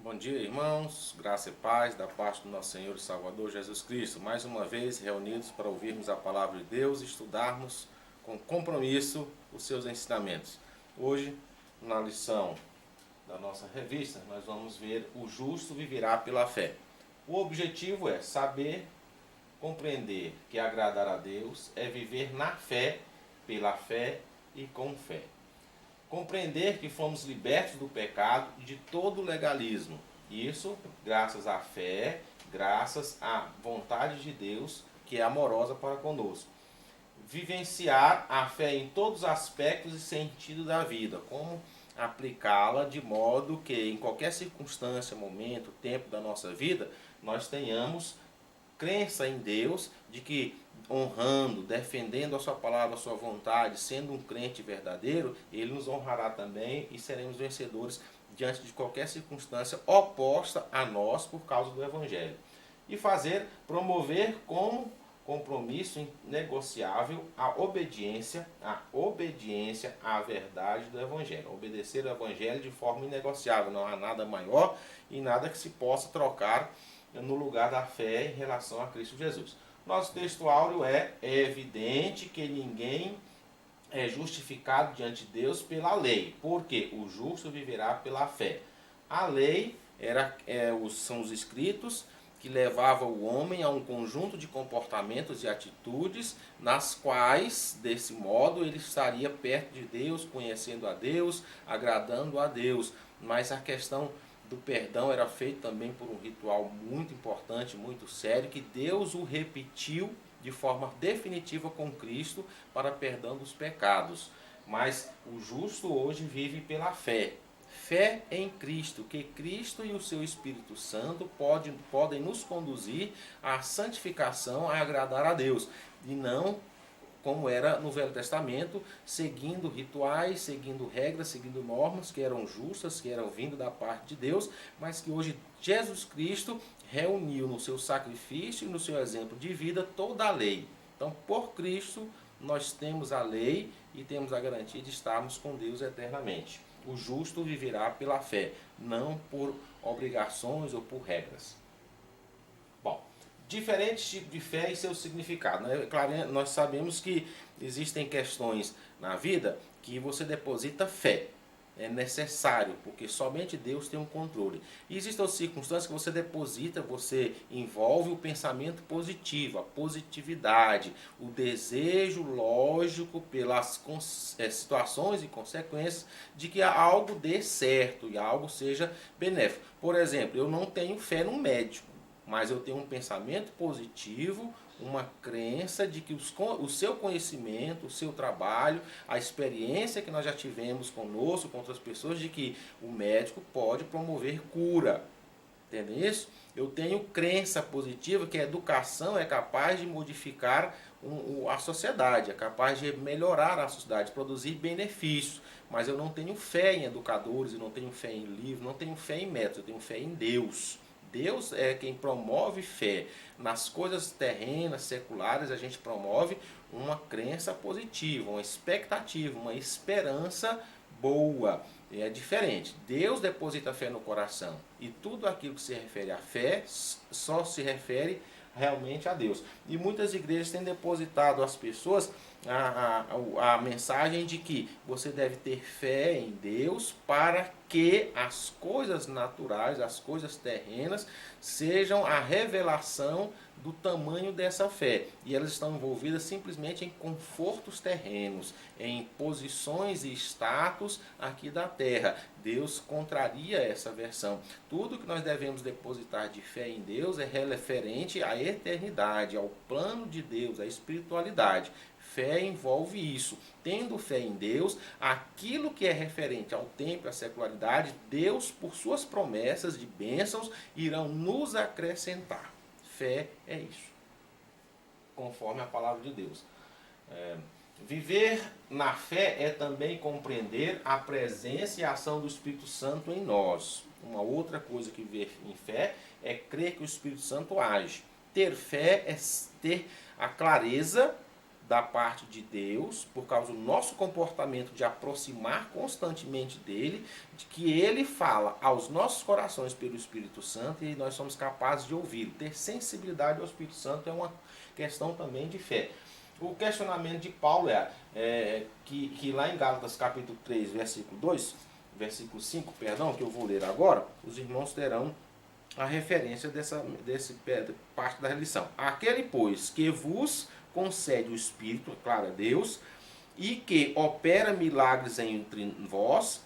Bom dia, irmãos. Graça e paz da parte do nosso Senhor e Salvador Jesus Cristo. Mais uma vez reunidos para ouvirmos a palavra de Deus e estudarmos com compromisso os seus ensinamentos. Hoje, na lição da nossa revista, nós vamos ver o justo viverá pela fé. O objetivo é saber, compreender que agradar a Deus é viver na fé, pela fé e com fé. Compreender que fomos libertos do pecado e de todo legalismo. Isso graças à fé, graças à vontade de Deus, que é amorosa para conosco. Vivenciar a fé em todos os aspectos e sentido da vida, como aplicá-la de modo que em qualquer circunstância, momento, tempo da nossa vida, nós tenhamos crença em Deus, de que honrando, defendendo a sua palavra, a sua vontade, sendo um crente verdadeiro, Ele nos honrará também e seremos vencedores diante de qualquer circunstância oposta a nós por causa do Evangelho. E promover como compromisso negociável a obediência à verdade do Evangelho. Obedecer o Evangelho de forma inegociável. Não há nada maior e nada que se possa trocar no lugar da fé em relação a Cristo Jesus. Nosso texto áureo é evidente que ninguém é justificado diante de Deus pela lei, porque o justo viverá pela fé. A lei são os escritos que levavam o homem a um conjunto de comportamentos e atitudes nas quais, desse modo, ele estaria perto de Deus, conhecendo a Deus, agradando a Deus. Mas a questão do perdão era feito também por um ritual muito importante, muito sério, que Deus o repetiu de forma definitiva com Cristo para perdão dos pecados. Mas o justo hoje vive pela fé. Fé em Cristo, que Cristo e o seu Espírito Santo podem nos conduzir à santificação, a agradar a Deus, e não como era no Velho Testamento, seguindo rituais, seguindo regras, seguindo normas que eram justas, que eram vindo da parte de Deus, mas que hoje Jesus Cristo reuniu no seu sacrifício e no seu exemplo de vida toda a lei. Então, por Cristo, nós temos a lei e temos a garantia de estarmos com Deus eternamente. O justo viverá pela fé, não por obrigações ou por regras. Bom, diferentes tipos de fé e seu significado. Né? Claro, nós sabemos que existem questões na vida que você deposita fé. É necessário, porque somente Deus tem um controle. E existem outras circunstâncias que você deposita, você envolve o pensamento positivo, a positividade, o desejo lógico pelas situações e consequências de que algo dê certo e algo seja benéfico. Por exemplo, eu não tenho fé num médico, mas eu tenho um pensamento positivo, uma crença de que o seu conhecimento, o seu trabalho, a experiência que nós já tivemos conosco, com outras pessoas, de que o médico pode promover cura. Entende isso? Eu tenho crença positiva que a educação é capaz de modificar a sociedade, é capaz de melhorar a sociedade, produzir benefícios. Mas eu não tenho fé em educadores, eu não tenho fé em livros, não tenho fé em métodos, eu tenho fé em Deus. Deus é quem promove fé. Nas coisas terrenas, seculares, a gente promove uma crença positiva, uma expectativa, uma esperança boa. É diferente. Deus deposita fé no coração. E tudo aquilo que se refere à fé só se refere realmente a Deus. E muitas igrejas têm depositado às pessoas a mensagem de que você deve ter fé em Deus para que as coisas naturais, as coisas terrenas, sejam a revelação do tamanho dessa fé. E elas estão envolvidas simplesmente em confortos terrenos, em posições e status aqui da terra. Deus contraria essa versão. Tudo que nós devemos depositar de fé em Deus é referente à eternidade, ao plano de Deus, à espiritualidade. Fé envolve isso. Tendo fé em Deus, aquilo que é referente ao tempo e à secularidade, Deus, por suas promessas de bênçãos, irão nos acrescentar. Fé é isso, conforme a palavra de Deus. Viver na fé é também compreender a presença e a ação do Espírito Santo em nós. Uma outra coisa que viver em fé é crer que o Espírito Santo age. Ter fé é ter a clareza da parte de Deus, por causa do nosso comportamento de aproximar constantemente dele, de que ele fala aos nossos corações pelo Espírito Santo e nós somos capazes de ouvir. Ter sensibilidade ao Espírito Santo é uma questão também de fé. O questionamento de Paulo que lá em Gálatas capítulo 3, versículo 5, perdão, que eu vou ler agora, os irmãos terão a referência desse parte da lição. Aquele, pois, que vos concede o Espírito, claro, é Deus, e que opera milagres entre vós,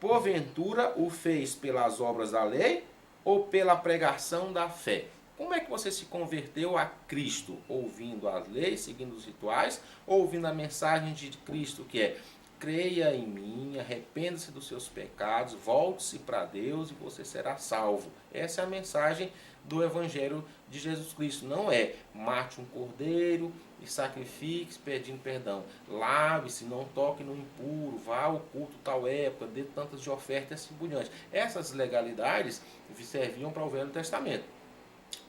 porventura o fez pelas obras da lei ou pela pregação da fé? Como é que você se converteu a Cristo? Ouvindo as leis, seguindo os rituais, ou ouvindo a mensagem de Cristo, que é: creia em mim, arrependa-se dos seus pecados, volte-se para Deus e você será salvo. Essa é a mensagem do Evangelho de Jesus Cristo. Não é mate um cordeiro e sacrifique pedindo perdão. Lave-se, não toque no impuro, vá ao culto tal época, dê tantas de ofertas e assim por diante. Essas legalidades serviam para o Velho Testamento.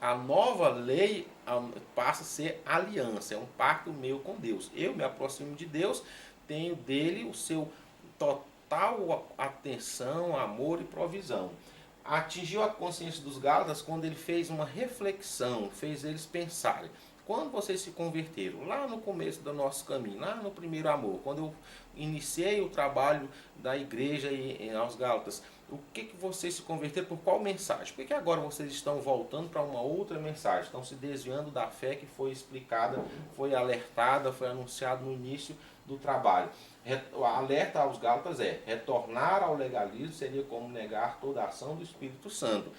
A nova lei passa a ser aliança, é um pacto meu com Deus. Eu me aproximo de Deus, tenho dele o seu total atenção, amor e provisão. Atingiu a consciência dos Gálatas quando ele fez uma reflexão, fez eles pensarem. Quando vocês se converteram, lá no começo do nosso caminho, lá no primeiro amor, quando eu iniciei o trabalho da igreja aos Gálatas, o que vocês se converteram, por qual mensagem? Por que agora vocês estão voltando para uma outra mensagem? Estão se desviando da fé que foi explicada, foi alertada, foi anunciada no início do trabalho. O alerta aos Gálatas é: retornar ao legalismo seria como negar toda a ação do Espírito Santo.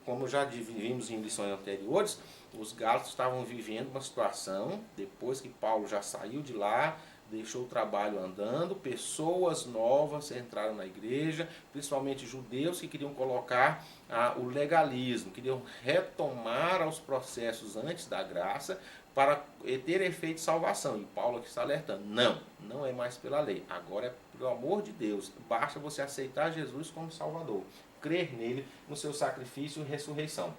Como já vimos em lições anteriores, os Gálatas estavam vivendo uma situação, depois que Paulo já saiu de lá, deixou o trabalho andando, pessoas novas entraram na igreja, principalmente judeus que queriam colocar o legalismo, queriam retomar aos processos antes da graça para ter efeito de salvação. E Paulo aqui está alertando: não é mais pela lei, agora é pelo amor de Deus. Basta você aceitar Jesus como Salvador, crer nele, no seu sacrifício e ressurreição.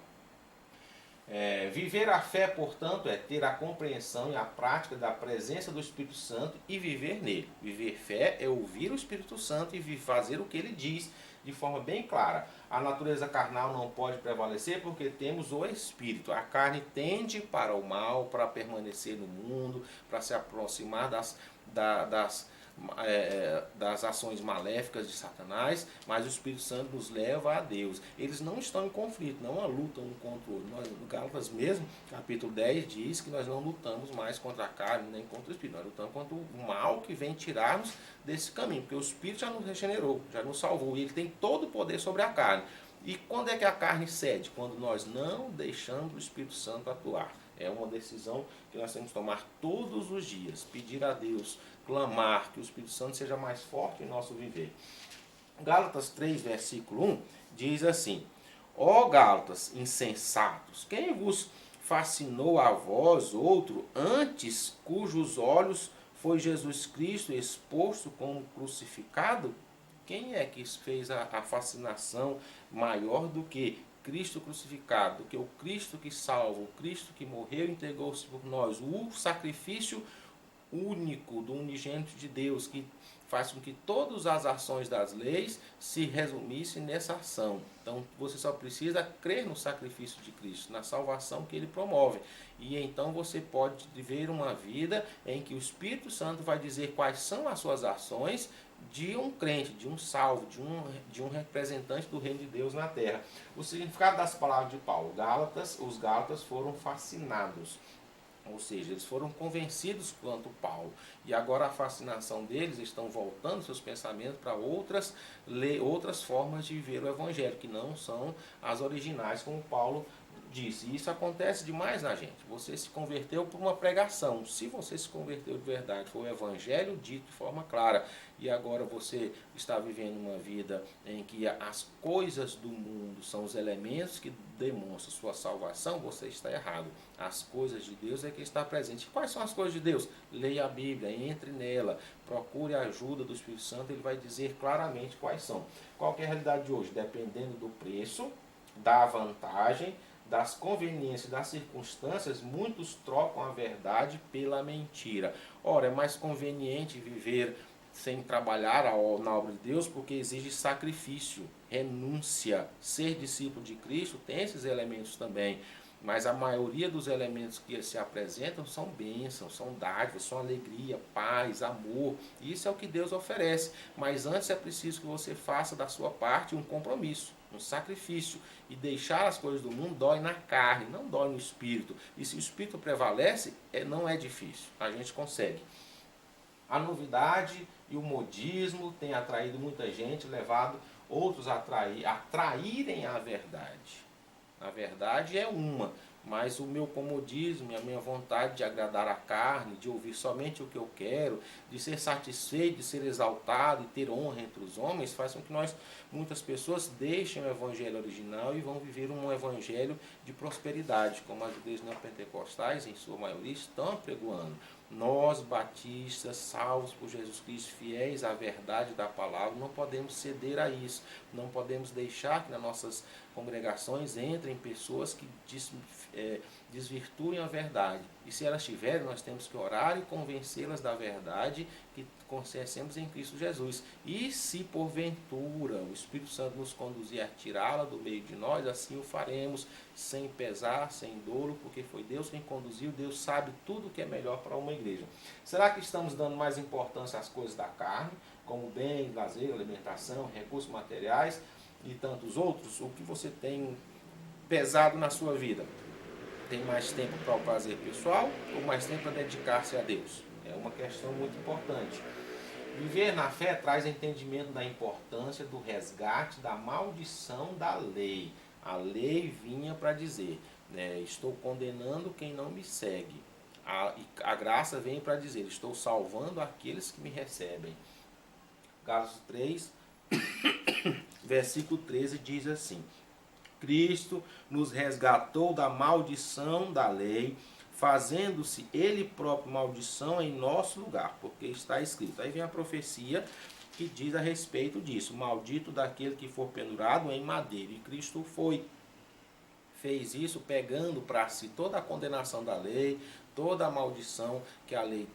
Viver a fé, portanto, é ter a compreensão e a prática da presença do Espírito Santo e viver nele. Viver fé é ouvir o Espírito Santo e fazer o que ele diz de forma bem clara. A natureza carnal não pode prevalecer porque temos o Espírito. A carne tende para o mal, para permanecer no mundo, para se aproximar das ações maléficas de Satanás, mas o Espírito Santo nos leva a Deus. Eles não estão em conflito, não lutam um contra o outro. No Gálatas mesmo, capítulo 10, diz que nós não lutamos mais contra a carne, nem contra o Espírito. Nós lutamos contra o mal que vem tirar-nos desse caminho, porque o Espírito já nos regenerou, já nos salvou, e ele tem todo o poder sobre a carne. E quando é que a carne cede? Quando nós não deixamos o Espírito Santo atuar. É uma decisão que nós temos que tomar todos os dias, pedir a Deus, clamar que o Espírito Santo seja mais forte em nosso viver. Gálatas 3, versículo 1, diz assim: ó Gálatas insensatos, quem vos fascinou a vós outro, antes cujos olhos foi Jesus Cristo exposto como crucificado? Quem é que fez a fascinação maior do que Cristo crucificado, do que o Cristo que salva, o Cristo que morreu e entregou-se por nós, o sacrifício único do unigênito de Deus, que faz com que todas as ações das leis se resumissem nessa ação. Então você só precisa crer no sacrifício de Cristo, na salvação que ele promove. E então você pode viver uma vida em que o Espírito Santo vai dizer quais são as suas ações de um crente, de um salvo, de um representante do reino de Deus na terra. O significado das palavras de Paulo: os Gálatas foram fascinados. Ou seja, eles foram convencidos quanto Paulo. E agora a fascinação deles, estão voltando seus pensamentos para outras formas de viver o Evangelho, que não são as originais, como Paulo disse. E isso acontece demais na gente. Você se converteu por uma pregação. Se você se converteu de verdade, foi o Evangelho dito de forma clara, e agora você está vivendo uma vida em que as coisas do mundo são os elementos que demonstram sua salvação, você está errado. As coisas de Deus é que está presente. Quais são as coisas de Deus? Leia a Bíblia, entre nela, procure a ajuda do Espírito Santo, ele vai dizer claramente quais são. Qual que é a realidade de hoje? Dependendo do preço, da vantagem, das conveniências, das circunstâncias, muitos trocam a verdade pela mentira. Ora, é mais conveniente viver sem trabalhar na obra de Deus, porque exige sacrifício, renúncia. Ser discípulo de Cristo tem esses elementos também, mas a maioria dos elementos que se apresentam são bênçãos, são dádivas, são alegria, paz, amor. Isso é o que Deus oferece, mas antes é preciso que você faça da sua parte um compromisso, um sacrifício. E deixar as coisas do mundo dói na carne, não dói no espírito. E se o espírito prevalece, não é difícil, a gente consegue. A novidade e o modismo têm atraído muita gente, levado outros a traírem a verdade. A verdade é uma, mas o meu comodismo e a minha vontade de agradar a carne, de ouvir somente o que eu quero, de ser satisfeito, de ser exaltado e ter honra entre os homens, faz com que muitas pessoas deixem o evangelho original e vão viver um evangelho de prosperidade, como as igrejas neopentecostais, em sua maioria, estão apregoando. Nós, batistas, salvos por Jesus Cristo, fiéis à verdade da palavra, não podemos ceder a isso. Não podemos deixar que nas nossas congregações entrem pessoas que desvirtuem a verdade. E se elas tiverem, nós temos que orar e convencê-las da verdade que conhecemos em Cristo Jesus. E se porventura o Espírito Santo nos conduzir a tirá-la do meio de nós, assim o faremos, sem pesar, sem dolo, porque foi Deus quem conduziu. Deus sabe tudo o que é melhor para uma igreja. Será que estamos dando mais importância às coisas da carne, como bem, lazer, alimentação, recursos materiais e tantos outros? O que você tem pesado na sua vida? Tem mais tempo para o prazer pessoal ou mais tempo para dedicar-se a Deus? É uma questão muito importante. Viver na fé traz entendimento da importância do resgate da maldição da lei. A lei vinha para dizer, estou condenando quem não me segue. A graça vem para dizer, estou salvando aqueles que me recebem. Gálatas 3, versículo 13 diz assim: Cristo nos resgatou da maldição da lei, fazendo-se ele próprio maldição em nosso lugar, porque está escrito. Aí vem a profecia que diz a respeito disso: maldito daquele que for pendurado em madeira. E Cristo fez isso pegando para si toda a condenação da lei, toda a maldição que a lei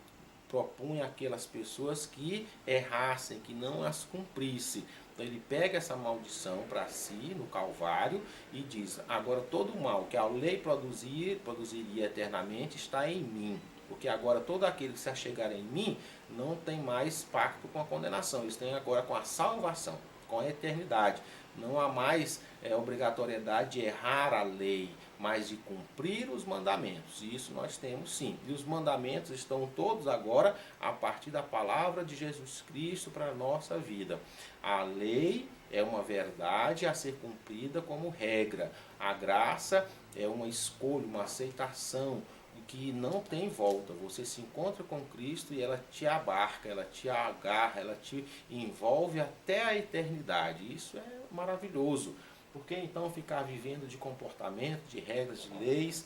propunha àquelas pessoas que errassem, que não as cumprissem. Então ele pega essa maldição para si no Calvário e diz: agora todo o mal que a lei produziria eternamente está em mim, porque agora todo aquele que se achegar em mim não tem mais pacto com a condenação, eles têm agora com a salvação, com a eternidade. Não há mais obrigatoriedade de errar a lei, mas de cumprir os mandamentos. E isso nós temos sim. E os mandamentos estão todos agora a partir da palavra de Jesus Cristo para a nossa vida. A lei é uma verdade a ser cumprida como regra. A graça é uma escolha, uma aceitação que não tem volta. Você se encontra com Cristo e ela te abarca, ela te agarra, ela te envolve até a eternidade. Isso é maravilhoso. Por que então ficar vivendo de comportamento, de regras, de leis,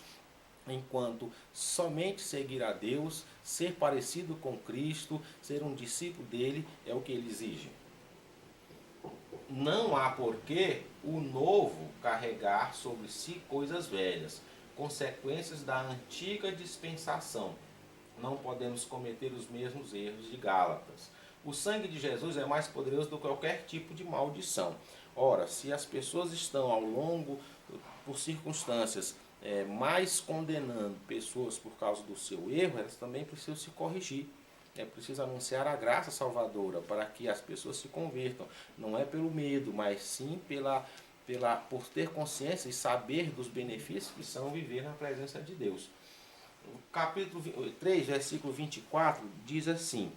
enquanto somente seguir a Deus, ser parecido com Cristo, ser um discípulo dele é o que ele exige? Não há porquê o novo carregar sobre si coisas velhas, consequências da antiga dispensação. Não podemos cometer os mesmos erros de Gálatas. O sangue de Jesus é mais poderoso do que qualquer tipo de maldição. Ora, se as pessoas estão ao longo, por circunstâncias, mais condenando pessoas por causa do seu erro, elas também precisam se corrigir. É preciso anunciar a graça salvadora para que as pessoas se convertam. Não é pelo medo, mas sim por ter consciência e saber dos benefícios que são viver na presença de Deus. O capítulo 3, versículo 24, diz assim: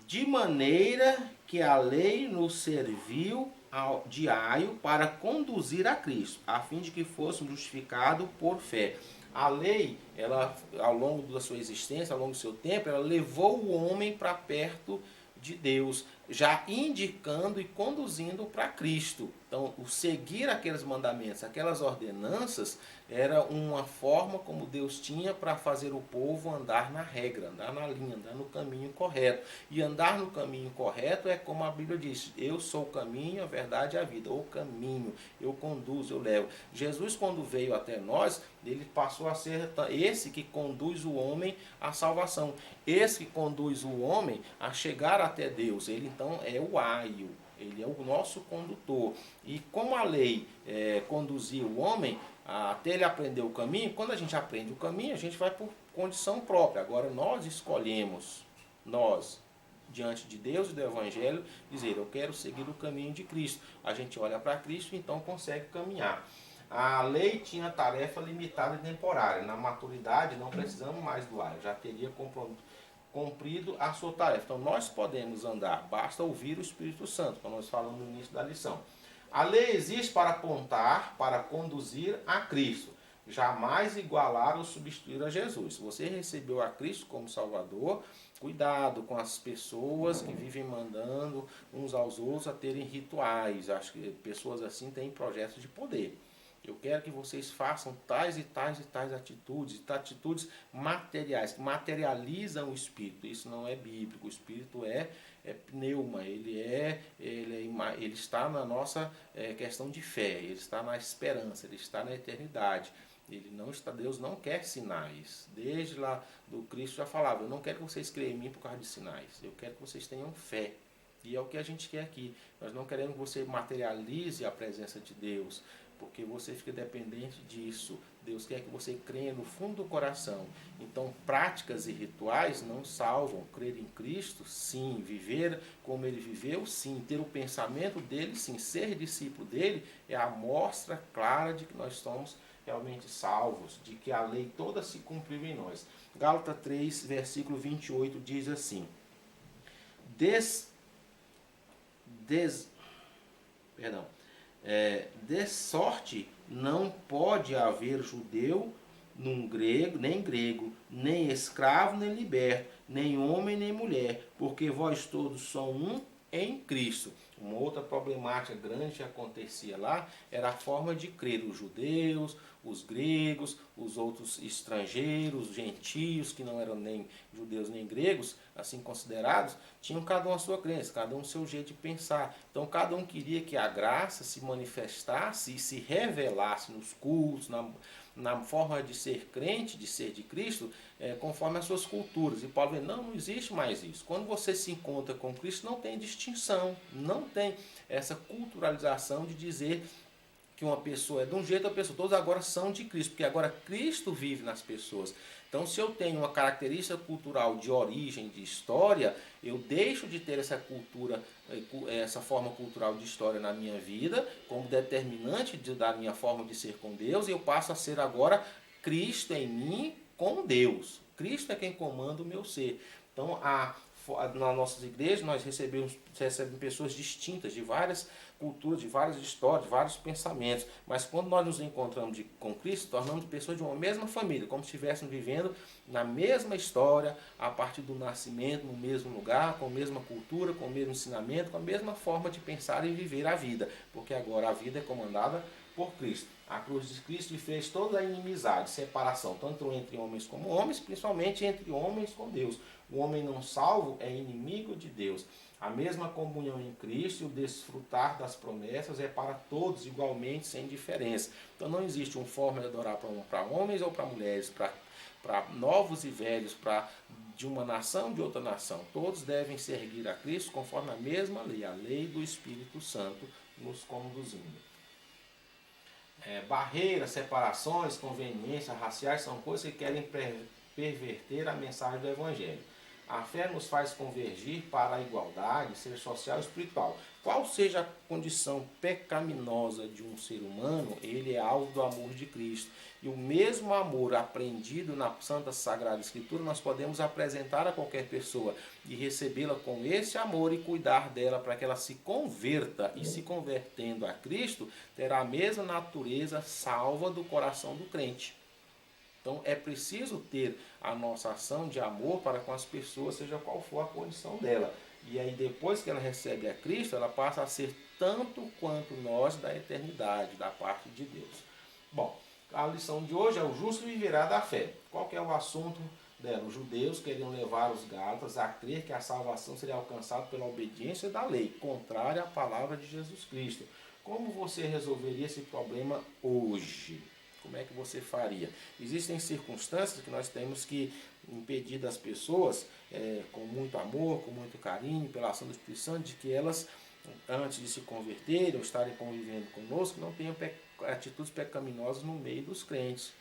de maneira que a lei nos serviu de aio para conduzir a Cristo, a fim de que fôssemos justificados por fé. A lei, ela, ao longo da sua existência, ao longo do seu tempo, ela levou o homem para perto de Deus, já indicando e conduzindo para Cristo. Então, o seguir aqueles mandamentos, aquelas ordenanças, era uma forma como Deus tinha para fazer o povo andar na regra, andar na linha, andar no caminho correto. E andar no caminho correto é como a Bíblia diz: eu sou o caminho, a verdade e a vida. O caminho, eu conduzo, eu levo. Jesus, quando veio até nós, ele passou a ser esse que conduz o homem à salvação. Esse que conduz o homem a chegar até Deus. Ele então é o aio. Ele é o nosso condutor. E como a lei conduzia o homem até ele aprender o caminho, quando a gente aprende o caminho, a gente vai por condição própria. Agora nós escolhemos, nós, diante de Deus e do Evangelho, dizer: eu quero seguir o caminho de Cristo. A gente olha para Cristo e então consegue caminhar. A lei tinha tarefa limitada e temporária. Na maturidade não precisamos mais do aio, já teria cumprido a sua tarefa. Então nós podemos andar, basta ouvir o Espírito Santo, como nós falamos no início da lição. A lei existe para apontar, para conduzir a Cristo, jamais igualar ou substituir a Jesus. Se você recebeu a Cristo como Salvador, cuidado com as pessoas que vivem mandando uns aos outros a terem rituais. Acho que pessoas assim têm projetos de poder. Eu quero que vocês façam tais e tais e tais atitudes materiais, que materializam o Espírito. Isso não é bíblico. O Espírito é pneuma, ele está na nossa questão de fé, ele está na esperança, ele está na eternidade. Ele não está, Deus não quer sinais. Desde lá do Cristo já falava: eu não quero que vocês creiam em mim por causa de sinais, eu quero que vocês tenham fé. E é o que a gente quer aqui. Nós não queremos que você materialize a presença de Deus, porque você fica dependente disso. Deus quer que você creia no fundo do coração. Então, práticas e rituais não salvam. Crer em Cristo, sim. Viver como Ele viveu, sim. Ter o pensamento dele, sim. Ser discípulo dele é a mostra clara de que nós somos realmente salvos, de que a lei toda se cumpriu em nós. Gálatas 3, versículo 28 diz assim: de sorte não pode haver judeu nem grego, nem escravo nem liberto, nem homem nem mulher, porque vós todos sois um em Cristo. Uma outra problemática grande que acontecia lá era a forma de crer. Os judeus, os gregos, os outros estrangeiros, gentios, que não eram nem judeus nem gregos, assim considerados, tinham cada um a sua crença, cada um o seu jeito de pensar. Então cada um queria que a graça se manifestasse e se revelasse nos cultos, na forma de ser crente, de ser de Cristo, conforme as suas culturas. E Paulo vê: não existe mais isso. Quando você se encontra com Cristo, não tem distinção, não tem essa culturalização de dizer que uma pessoa é de um jeito, a pessoa, todos agora são de Cristo, porque agora Cristo vive nas pessoas. Então, se eu tenho uma característica cultural de origem, de história, eu deixo de ter essa cultura, essa forma cultural de história na minha vida, como determinante da minha forma de ser com Deus, e eu passo a ser agora Cristo em mim com Deus. Cristo é quem comanda o meu ser. Então, nas nossas igrejas, nós recebemos pessoas distintas, de várias culturas, de várias histórias, de vários pensamentos. Mas quando nós nos encontramos com Cristo, tornamos pessoas de uma mesma família, como se estivéssemos vivendo na mesma história, a partir do nascimento, no mesmo lugar, com a mesma cultura, com o mesmo ensinamento, com a mesma forma de pensar e viver a vida. Porque agora a vida é comandada por Cristo. A cruz de Cristo fez toda a inimizade, separação, tanto entre homens como homens, principalmente entre homens com Deus. O homem não salvo é inimigo de Deus. A mesma comunhão em Cristo e o desfrutar das promessas é para todos igualmente, sem diferença. Então não existe uma forma de adorar para homens ou para mulheres, para novos e velhos, de uma nação de outra nação. Todos devem seguir a Cristo conforme a mesma lei, a lei do Espírito Santo nos conduzindo. Barreiras, separações, conveniências raciais são coisas que querem perverter a mensagem do Evangelho. A fé nos faz convergir para a igualdade, ser social e espiritual. Qual seja a condição pecaminosa de um ser humano, ele é alvo do amor de Cristo. E o mesmo amor aprendido na Santa Sagrada Escritura, nós podemos apresentar a qualquer pessoa e recebê-la com esse amor e cuidar dela para que ela se converta. E se convertendo a Cristo, terá a mesma natureza salva do coração do crente. Então é preciso ter a nossa ação de amor para com as pessoas, seja qual for a condição dela. E aí depois que ela recebe a Cristo, ela passa a ser tanto quanto nós da eternidade, da parte de Deus. Bom, a lição de hoje é o justo viverá da fé. Qual que é o assunto dela? Os judeus queriam levar os gálatas a crer que a salvação seria alcançada pela obediência da lei, contrária à palavra de Jesus Cristo. Como você resolveria esse problema hoje? Como é que você faria? Existem circunstâncias que nós temos que impedir das pessoas, com muito amor, com muito carinho, pela ação do Espírito Santo, de que elas, antes de se converterem ou estarem convivendo conosco, não tenham atitudes pecaminosas no meio dos crentes.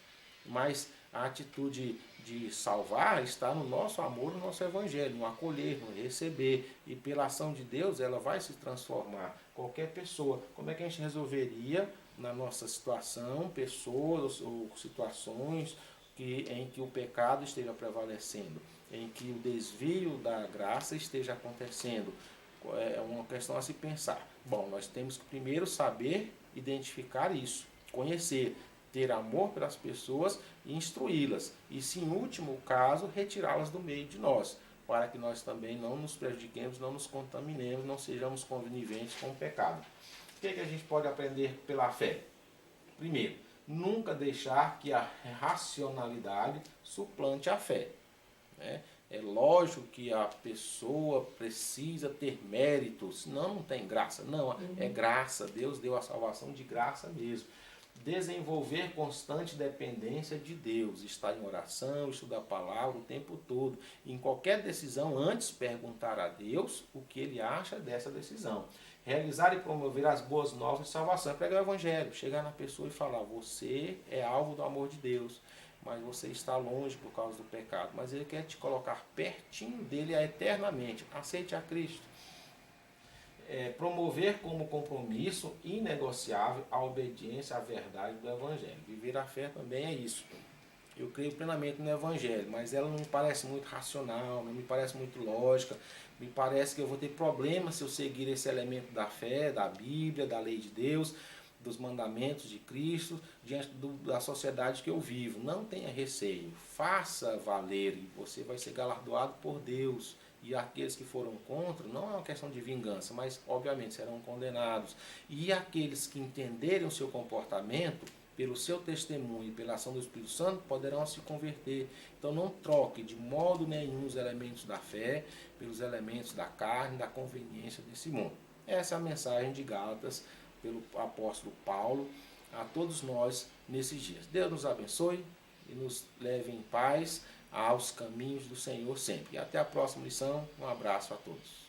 Mas a atitude de salvar está no nosso amor, no nosso evangelho, no acolher, no receber. E pela ação de Deus, ela vai se transformar. Qualquer pessoa. Como é que a gente resolveria na nossa situação, pessoas ou situações em que o pecado esteja prevalecendo, em que o desvio da graça esteja acontecendo? É uma questão a se pensar. Bom, nós temos que primeiro saber identificar isso, conhecer, ter amor pelas pessoas e instruí-las. E, se em último caso, retirá-las do meio de nós, para que nós também não nos prejudiquemos, não nos contaminemos, não sejamos coniventes com o pecado. O que a gente pode aprender pela fé? Primeiro, nunca deixar que a racionalidade suplante a fé. Né? É lógico que a pessoa precisa ter méritos, senão não tem graça. Não, é graça. Deus deu a salvação de graça mesmo. Desenvolver constante dependência de Deus, estar em oração, estudar a palavra o tempo todo. Em qualquer decisão, antes perguntar a Deus o que Ele acha dessa decisão. Realizar e promover as boas novas de salvação. É pregar o evangelho, chegar na pessoa e falar: você é alvo do amor de Deus, mas você está longe por causa do pecado. Mas Ele quer te colocar pertinho dele eternamente. Aceite a Cristo. Promover como compromisso inegociável a obediência à verdade do Evangelho. Viver a fé também é isso. Eu creio plenamente no Evangelho, mas ela não me parece muito racional, não me parece muito lógica. Me parece que eu vou ter problemas se eu seguir esse elemento da fé, da Bíblia, da lei de Deus, dos mandamentos de Cristo, diante da sociedade que eu vivo. Não tenha receio, faça valer e você vai ser galardoado por Deus. E aqueles que foram contra, não é uma questão de vingança, mas obviamente serão condenados. E aqueles que entenderem o seu comportamento, pelo seu testemunho e pela ação do Espírito Santo, poderão se converter. Então não troque de modo nenhum os elementos da fé pelos elementos da carne, da conveniência desse mundo. Essa é a mensagem de Gálatas pelo apóstolo Paulo a todos nós nesses dias. Deus nos abençoe e nos leve em paz aos caminhos do Senhor sempre. E até a próxima lição. Um abraço a todos.